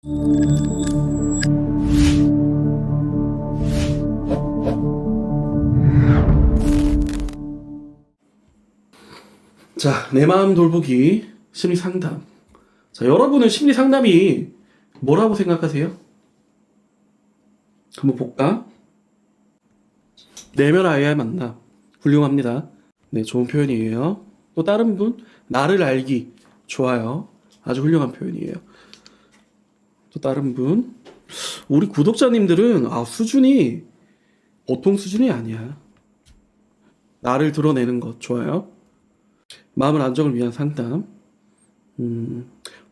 자, 내 마음 돌보기 심리 상담. 자, 여러분은 심리 상담이 뭐라고 생각하세요? 한번 볼까? 내면 IR 만남. 훌륭합니다. 네, 좋은 표현이에요. 또 다른 분? 나를 알기. 좋아요. 아주 훌륭한 표현이에요. 또 다른 분? 우리 구독자님들은 수준이 보통 수준이 아니야. 나를 드러내는 것. 좋아요. 마음을 안정을 위한 상담.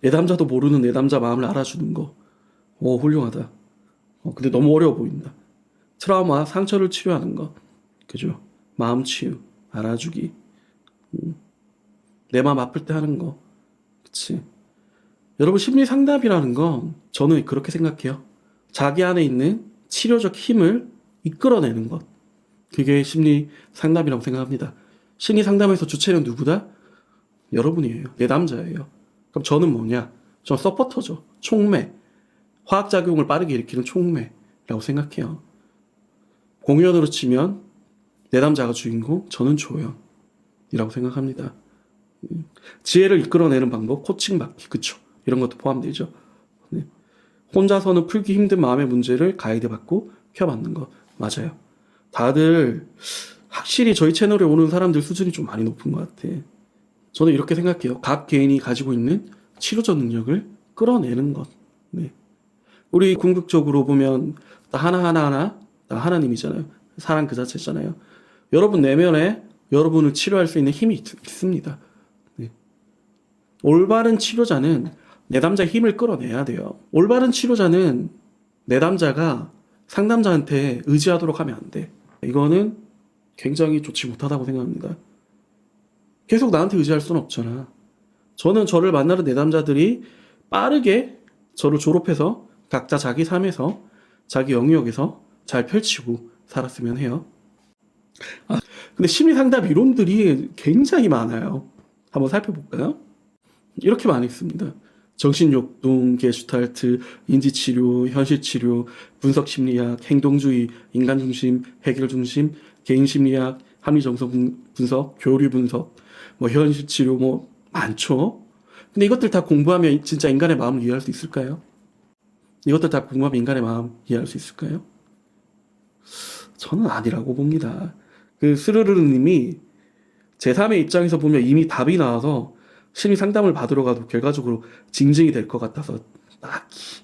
내담자도 모르는 내담자 마음을 알아주는 거. 훌륭하다. 근데 너무 어려워 보인다. 트라우마, 상처를 치료하는 거. 그죠? 마음 치유, 알아주기. 내 마음 아플 때 하는 거. 그치? 여러분, 심리 상담이라는 건 저는 그렇게 생각해요. 자기 안에 있는 치료적 힘을 이끌어내는 것. 그게 심리 상담이라고 생각합니다. 심리 상담에서 주체는 누구다? 여러분이에요. 내담자예요. 그럼 저는 뭐냐? 저 서포터죠. 촉매. 화학작용을 빠르게 일으키는 촉매라고 생각해요. 공연으로 치면 내담자가 주인공, 저는 조연이라고 생각합니다. 지혜를 이끌어내는 방법, 코칭 받기, 그쵸? 이런 것도 포함되죠. 네. 혼자서는 풀기 힘든 마음의 문제를 가이드 받고 펴받는 것. 맞아요. 다들 확실히 저희 채널에 오는 사람들 수준이 좀 많이 높은 것 같아. 저는 이렇게 생각해요. 각 개인이 가지고 있는 치료적 능력을 끌어내는 것. 네. 우리 궁극적으로 보면 다 하나하나 다 하나님이잖아요. 사랑 그 자체잖아요. 여러분 내면에 여러분을 치료할 수 있는 힘이 있습니다. 네. 올바른 치료자는 내담자의 힘을 끌어내야 돼요. 올바른 치료자는 내담자가 상담자한테 의지하도록 하면 안 돼. 이거는 굉장히 좋지 못하다고 생각합니다. 계속 나한테 의지할 수는 없잖아. 저는 저를 만나는 내담자들이 빠르게 저를 졸업해서 각자 자기 삶에서 자기 영역에서 잘 펼치고 살았으면 해요. 근데 심리 상담 이론들이 굉장히 많아요. 한번 살펴볼까요? 이렇게 많이 있습니다. 정신욕동, 게슈탈트, 인지치료, 현실치료, 분석심리학, 행동주의, 인간중심, 해결중심, 개인심리학, 합리정서 분석, 교류분석, 현실치료 많죠. 근데 이것들 다 공부하면 진짜 인간의 마음을 이해할 수 있을까요? 이것들 다 공부하면 인간의 마음 이해할 수 있을까요? 저는 아니라고 봅니다. 스르르님이 제3의 입장에서 보면 이미 답이 나와서 심리 상담을 받으러 가도 결과적으로 징징이 될 것 같아서 딱히.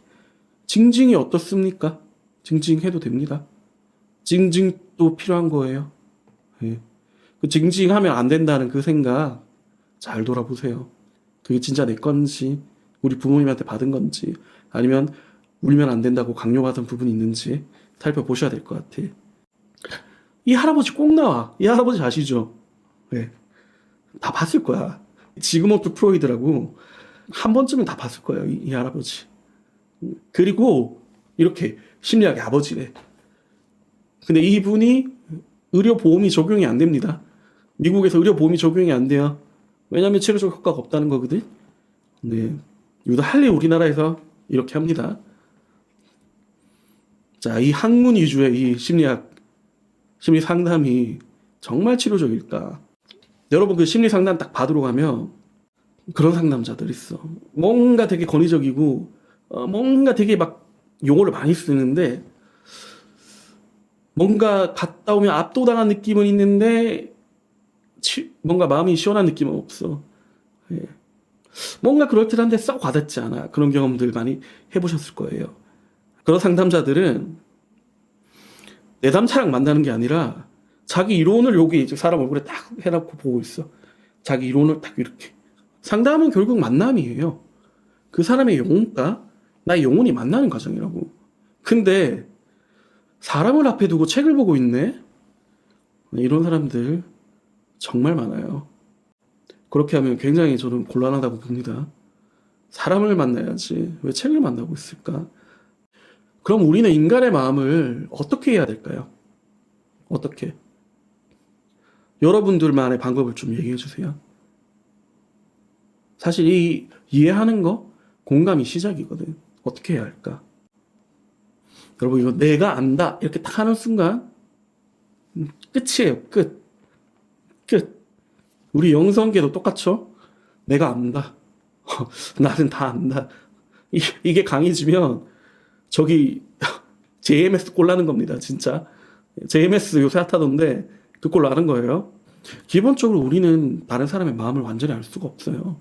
징징이 어떻습니까? 징징해도 됩니다. 징징도 필요한 거예요. 네. 징징하면 안 된다는 그 생각 잘 돌아보세요. 그게 진짜 내 건지 우리 부모님한테 받은 건지 아니면 울면 안 된다고 강요받은 부분이 있는지 살펴보셔야 될 것 같아. 이 할아버지 꼭 나와. 이 할아버지 아시죠? 네. 다 봤을 거야. 지그먼트 프로이드라고 한 번쯤은 다 봤을 거예요. 이 할아버지. 그리고 이렇게 심리학의 아버지래. 근데 이분이 의료보험이 적용이 안 됩니다. 미국에서 의료보험이 적용이 안 돼요. 왜냐하면 치료적 효과가 없다는 거거든. 네. 유달리 우리나라에서 이렇게 합니다. 자, 이 학문 위주의 이 심리학, 심리 상담이 정말 치료적일까? 여러분 심리 상담 딱 받으러 가면 그런 상담자들 있어. 뭔가 되게 권위적이고 뭔가 되게 막 용어를 많이 쓰는데 뭔가 갔다 오면 압도당한 느낌은 있는데 뭔가 마음이 시원한 느낌은 없어. 예. 뭔가 그럴듯한데 썩 와닿지 않아. 그런 경험들 많이 해보셨을 거예요. 그런 상담자들은 내담자랑 만나는 게 아니라 자기 이론을 여기 사람 얼굴에 딱 해놓고 보고 있어. 자기 이론을 딱 이렇게. 상담은 결국 만남이에요. 그 사람의 영혼과 나의 영혼이 만나는 과정이라고. 근데 사람을 앞에 두고 책을 보고 있네? 이런 사람들 정말 많아요. 그렇게 하면 굉장히 저는 곤란하다고 봅니다. 사람을 만나야지 왜 책을 만나고 있을까? 그럼 우리는 인간의 마음을 어떻게 해야 될까요? 어떻게? 여러분들만의 방법을 좀 얘기해 주세요. 사실 이 이해하는 거 공감이 시작이거든. 어떻게 해야 할까? 여러분, 이거 내가 안다 이렇게 딱 하는 순간 끝이에요. 끝. 우리 영성계도 똑같죠? 내가 안다. 나는 다 안다. 이게 강해지면 저기 JMS 꼴 나는 겁니다. 진짜. JMS 요새 핫하던데 그 꼴 나는 거예요. 기본적으로 우리는 다른 사람의 마음을 완전히 알 수가 없어요.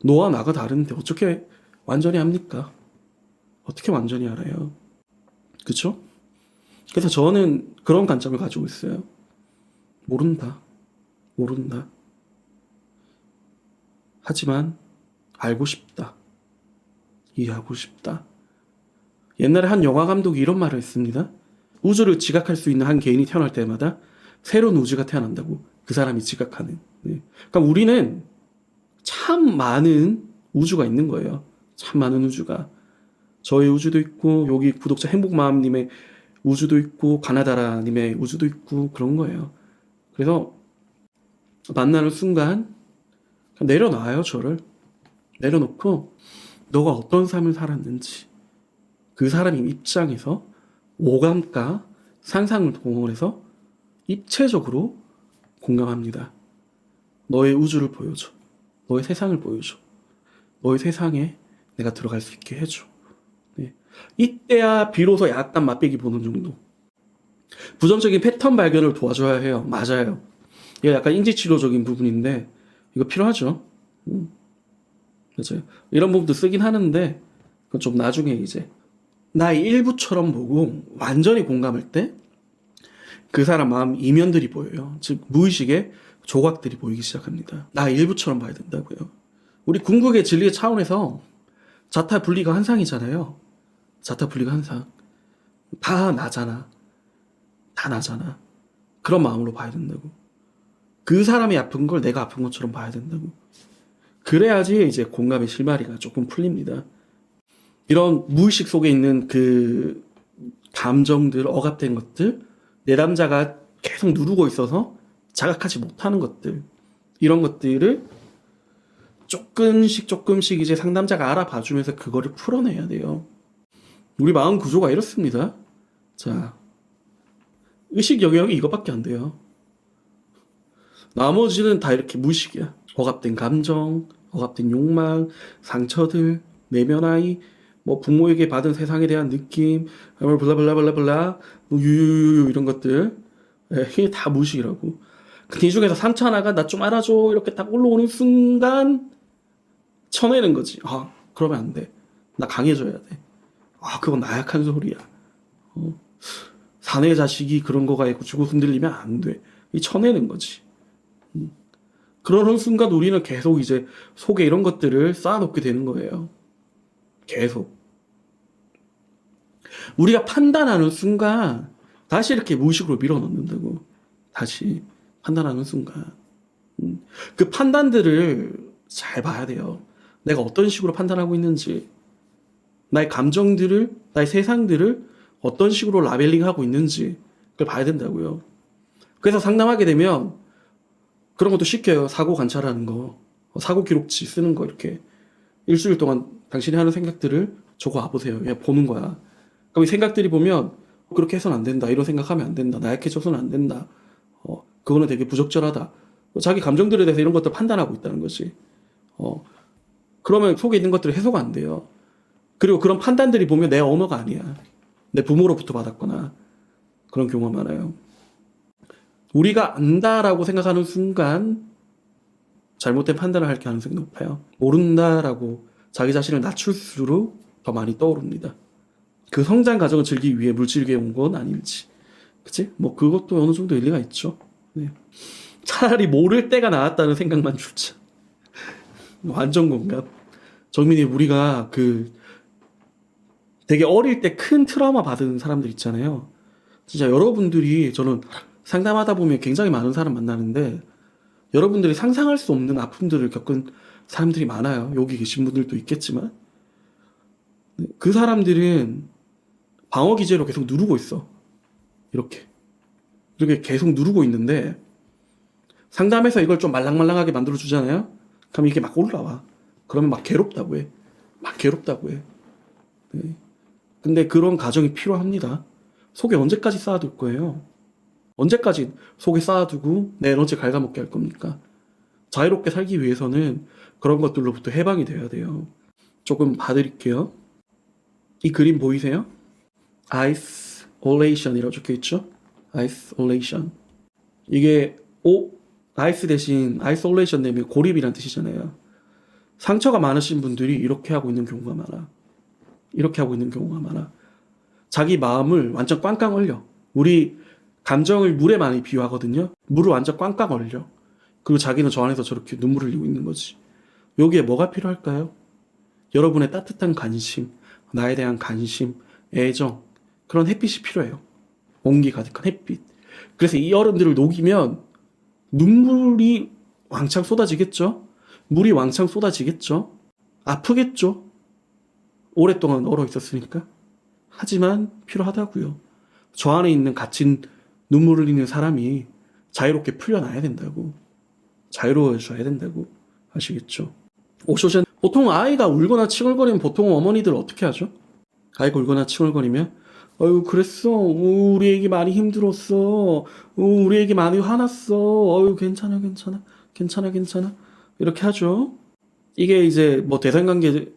너와 나가 다른데 어떻게 완전히 합니까? 어떻게 완전히 알아요? 그쵸? 그래서 저는 그런 관점을 가지고 있어요. 모른다. 하지만 알고 싶다. 이해하고 싶다. 옛날에 한 영화 감독이 이런 말을 했습니다. 우주를 지각할 수 있는 한 개인이 태어날 때마다 새로운 우주가 태어난다고. 그 사람이 지각하는. 네. 그러니까 우리는 참 많은 우주가 있는 거예요. 참 많은 우주가. 저의 우주도 있고 여기 구독자 행복마음님의 우주도 있고 가나다라님의 우주도 있고 그런 거예요. 그래서 만나는 순간 내려놔요. 저를 내려놓고 너가 어떤 삶을 살았는지 그 사람 입장에서 오감과 상상을 동원해서 입체적으로 공감합니다. 너의 우주를 보여줘. 너의 세상을 보여줘. 너의 세상에 내가 들어갈 수 있게 해줘. 네. 이때야 비로소 약간 맛배기 보는 정도. 부정적인 패턴 발견을 도와줘야 해요. 맞아요. 이거 약간 인지치료적인 부분인데 이거 필요하죠. 맞아요. 이런 부분도 쓰긴 하는데 그건 좀 나중에 이제 나의 일부처럼 보고 완전히 공감할 때 그 사람 마음 이면들이 보여요. 즉 무의식의 조각들이 보이기 시작합니다. 나의 일부처럼 봐야 된다고요. 우리 궁극의 진리의 차원에서 자타 분리가 한상이잖아요. 자타 분리가 한상. 다 나잖아. 그런 마음으로 봐야 된다고. 그 사람이 아픈 걸 내가 아픈 것처럼 봐야 된다고. 그래야지 이제 공감의 실마리가 조금 풀립니다. 이런 무의식 속에 있는 그 감정들, 억압된 것들, 내담자가 계속 누르고 있어서 자각하지 못하는 것들, 이런 것들을 조금씩 이제 상담자가 알아봐주면서 그거를 풀어내야 돼요. 우리 마음 구조가 이렇습니다. 자, 의식 영역이 이것밖에 안 돼요. 나머지는 다 이렇게 무의식이야. 억압된 감정, 억압된 욕망, 상처들, 내면아이, 뭐 부모에게 받은 세상에 대한 느낌, 블라블라블라블라, 뭐 유유유 이런 것들, 이게 다 무의식이라고. 그 중에서 상처 하나가 나 좀 알아줘 이렇게 딱 올라오는 순간 쳐내는 거지. 아, 그러면 안 돼. 나 강해져야 돼. 아, 그건 나약한 소리야. 사내 자식이 그런 거가 있고 주고 흔들리면 안 돼. 이 쳐내는 거지. 그러는 순간 우리는 계속 이제 속에 이런 것들을 쌓아놓게 되는 거예요. 계속. 우리가 판단하는 순간 다시 이렇게 무의식으로 밀어넣는다고. 다시 판단하는 순간. 그 판단들을 잘 봐야 돼요. 내가 어떤 식으로 판단하고 있는지, 나의 감정들을, 나의 세상들을 어떤 식으로 라벨링하고 있는지 그걸 봐야 된다고요. 그래서 상담하게 되면 그런 것도 시켜요. 사고 관찰하는 거, 사고 기록지 쓰는 거 이렇게 일주일 동안 당신이 하는 생각들을 적어 와보세요. 그냥 보는 거야. 그럼 이 생각들이 보면 그렇게 해서는 안 된다. 이런 생각하면 안 된다. 나약해져서는 안 된다. 그거는 되게 부적절하다. 자기 감정들에 대해서 이런 것들 판단하고 있다는 거지. 그러면 속에 있는 것들이 해소가 안 돼요. 그리고 그런 판단들이 보면 내 언어가 아니야. 내 부모로부터 받았거나 그런 경우가 많아요. 우리가 안다라고 생각하는 순간 잘못된 판단을 할 가능성이 높아요. 모른다라고 자기 자신을 낮출수록 더 많이 떠오릅니다. 그 성장 과정을 즐기기 위해 물질계에 온 건 아닌지. 그치? 뭐 그것도 어느 정도 일리가 있죠. 네. 차라리 모를 때가 나았다는 생각만 주자. 완전 공감. 정민이 우리가 그 되게 어릴 때 큰 트라우마 받은 사람들 있잖아요. 진짜 여러분들이 저는 상담하다 보면 굉장히 많은 사람 만나는데 여러분들이 상상할 수 없는 아픔들을 겪은 사람들이 많아요. 여기 계신 분들도 있겠지만 그 사람들은 방어 기제로 계속 누르고 있어. 이렇게 계속 누르고 있는데 상담해서 이걸 좀 말랑말랑하게 만들어 주잖아요. 그럼 이게 막 올라와. 그러면 막 괴롭다고 해. 네. 근데 그런 가정이 필요합니다. 속에 언제까지 쌓아둘 거예요? 언제까지 속에 쌓아두고 내 에너지 갉아먹게 할 겁니까? 자유롭게 살기 위해서는 그런 것들로부터 해방이 돼야 돼요. 조금 봐드릴게요. 이 그림 보이세요? isolation이라고 적혀있죠? isolation. 이게 아이스 대신 isolation 되면 고립이란 뜻이잖아요. 상처가 많으신 분들이 이렇게 하고 있는 경우가 많아. 이렇게 하고 있는 경우가 많아. 자기 마음을 완전 꽝꽝 얼려. 우리 감정을 물에 많이 비유하거든요. 물을 완전 꽝꽝 얼려. 그리고 자기는 저 안에서 저렇게 눈물을 흘리고 있는 거지. 여기에 뭐가 필요할까요? 여러분의 따뜻한 관심, 나에 대한 관심, 애정, 그런 햇빛이 필요해요. 온기 가득한 햇빛. 그래서 이 얼음들을 녹이면 눈물이 왕창 쏟아지겠죠? 물이 왕창 쏟아지겠죠? 아프겠죠? 오랫동안 얼어 있었으니까. 하지만 필요하다고요. 저 안에 있는 갇힌 눈물 흘리는 사람이 자유롭게 풀려나야 된다고. 자유로워져야 된다고. 아시겠죠? 오쇼젠. 보통 아이가 울거나 칭얼거리면 보통 어머니들 어떻게 하죠? 아이가 울거나 칭얼거리면 어유 그랬어. 우리 애기 많이 힘들었어. 우리 애기 많이 화났어. 어유 괜찮아 괜찮아 괜찮아 괜찮아 이렇게 하죠. 이게 이제 뭐 대상관계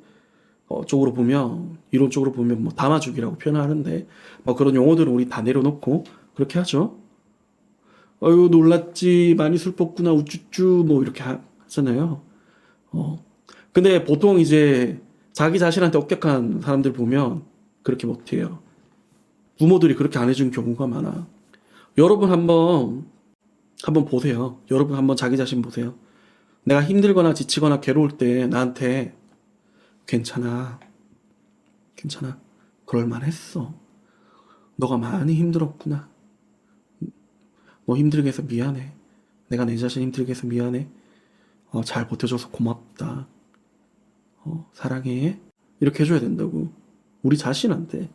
쪽으로 보면 이론적으로 보면 뭐 담아주기라고 표현하는데 뭐 그런 용어들은 우리 다 내려놓고 그렇게 하죠. 어유 놀랐지 많이 슬펐구나 우쭈쭈 뭐 이렇게 하잖아요. 근데 보통 이제 자기 자신한테 엄격한 사람들 보면 그렇게 못해요. 부모들이 그렇게 안 해준 경우가 많아. 여러분 한번 보세요. 여러분 한번 자기 자신 보세요. 내가 힘들거나 지치거나 괴로울 때 나한테 괜찮아. 괜찮아. 그럴만했어. 너가 많이 힘들었구나. 너 힘들게 해서 미안해. 내가 내 자신 힘들게 해서 미안해. 잘 버텨줘서 고맙다. 사랑해. 이렇게 해줘야 된다고. 우리 자신한테.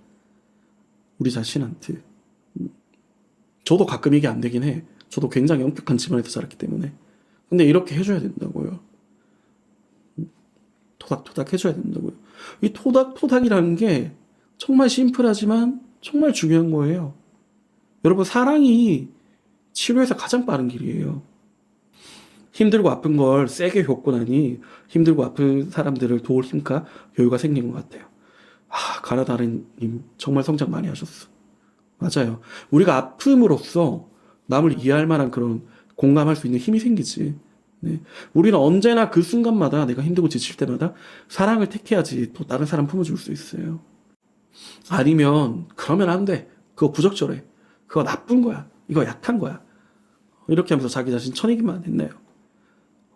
저도 가끔 이게 안 되긴 해. 저도 굉장히 엄격한 집안에서 자랐기 때문에. 근데 이렇게 해줘야 된다고요. 토닥토닥 해줘야 된다고요. 이 토닥토닥이라는 게 정말 심플하지만 정말 중요한 거예요. 여러분, 사랑이 치료에서 가장 빠른 길이에요. 힘들고 아픈 걸 세게 겪고 나니 힘들고 아픈 사람들을 도울 힘과 여유가 생긴 것 같아요. 가나다르님 정말 성장 많이 하셨어. 맞아요. 우리가 아픔으로써 남을 이해할 만한 그런 공감할 수 있는 힘이 생기지. 네. 우리는 언제나 그 순간마다 내가 힘들고 지칠 때마다 사랑을 택해야지 또 다른 사람 품어줄 수 있어요. 아니면 그러면 안 돼. 그거 부적절해. 그거 나쁜 거야. 이거 약한 거야. 이렇게 하면서 자기 자신 쳐내기만 했네요.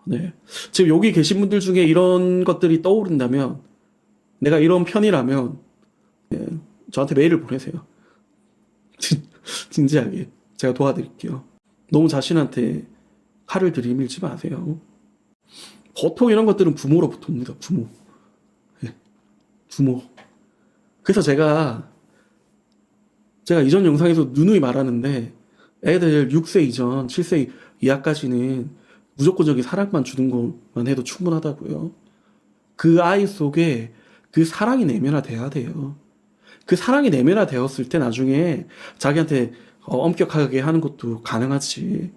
네. 지금 여기 계신 분들 중에 이런 것들이 떠오른다면 내가 이런 편이라면 네, 저한테 메일을 보내세요. 진지하게 제가 도와드릴게요. 너무 자신한테 칼을 들이밀지 마세요. 보통 이런 것들은 부모로부터 옵니다. 부모. 네, 부모. 그래서 제가 이전 영상에서 누누이 말하는데 애들 6세 이전, 7세 이하까지는 무조건적인 사랑만 주는 것만 해도 충분하다고요. 그 아이 속에 그 사랑이 내면화돼야 돼요. 그 사랑이 내면화되었을 때 나중에 자기한테 엄격하게 하는 것도 가능하지.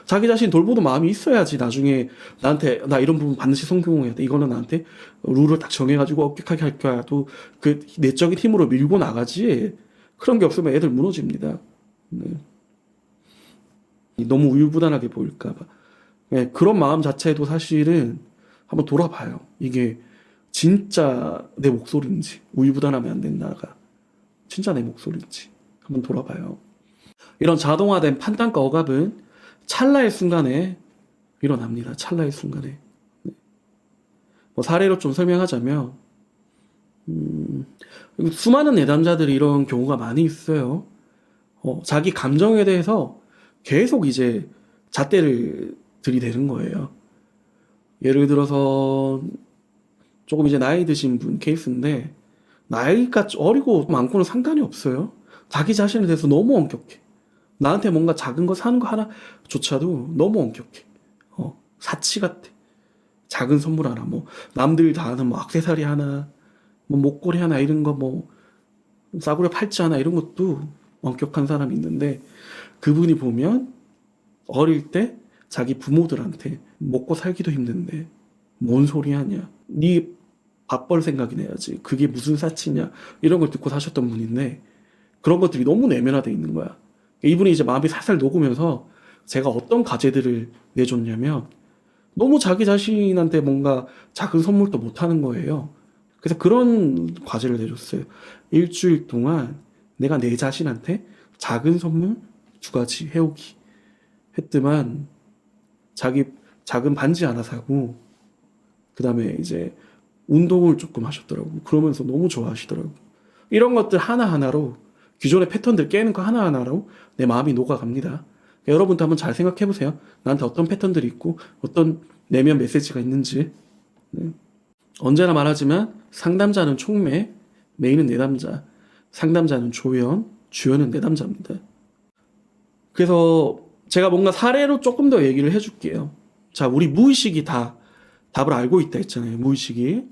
자기 자신 돌보는 마음이 있어야지 나중에 나한테 나 이런 부분 반드시 성공해야 돼. 이거는 나한테 룰을 딱 정해가지고 엄격하게 할 거야. 또 그 내적인 힘으로 밀고 나가지. 그런 게 없으면 애들 무너집니다. 네. 너무 우유부단하게 보일까봐. 네, 그런 마음 자체도 사실은 한번 돌아봐요. 이게 진짜 내 목소리인지, 우유부단하면 안 된다가 진짜 내 목소리인지 한번 돌아봐요. 이런 자동화된 판단과 억압은 찰나의 순간에 일어납니다. 찰나의 순간에. 네. 뭐 사례로 좀 설명하자면 수많은 내담자들이 이런 경우가 많이 있어요. 자기 감정에 대해서 계속 이제 잣대를 들이대는 거예요. 예를 들어서 조금 이제 나이 드신 분 케이스인데 나이가 어리고 많고는 상관이 없어요. 자기 자신에 대해서 너무 엄격해. 나한테 뭔가 작은 거 사는 거 하나조차도 너무 엄격해. 사치 같아. 작은 선물 하나, 뭐 남들 다 하는 뭐 액세서리 하나, 뭐 목걸이 하나 이런 거 뭐 싸구려 팔찌 하나 이런 것도 엄격한 사람이 있는데 그분이 보면 어릴 때 자기 부모들한테 먹고 살기도 힘든데 뭔 소리 하냐. 네 밥 벌 생각이나 해야지. 그게 무슨 사치냐. 이런 걸 듣고 사셨던 분인데 그런 것들이 너무 내면화돼 있는 거야. 이분이 이제 마음이 살살 녹으면서 제가 어떤 과제들을 내줬냐면 너무 자기 자신한테 뭔가 작은 선물도 못 하는 거예요. 그래서 그런 과제를 내줬어요. 일주일 동안 내가 내 자신한테 작은 선물 2가지 해오기 했더만 자기 작은 반지 하나 사고 그 다음에 이제 운동을 조금 하셨더라고. 그러면서 너무 좋아하시더라고. 이런 것들 하나하나로 기존의 패턴들 깨는 거 하나하나로 내 마음이 녹아갑니다. 여러분도 한번 잘 생각해 보세요. 나한테 어떤 패턴들이 있고 어떤 내면 메시지가 있는지. 네. 언제나 말하지만 상담자는 촉매, 메인은 내담자, 상담자는 조연, 주연은 내담자입니다. 그래서 제가 뭔가 사례로 조금 더 얘기를 해줄게요. 자, 우리 무의식이 다 답을 알고 있다 했잖아요. 무의식이.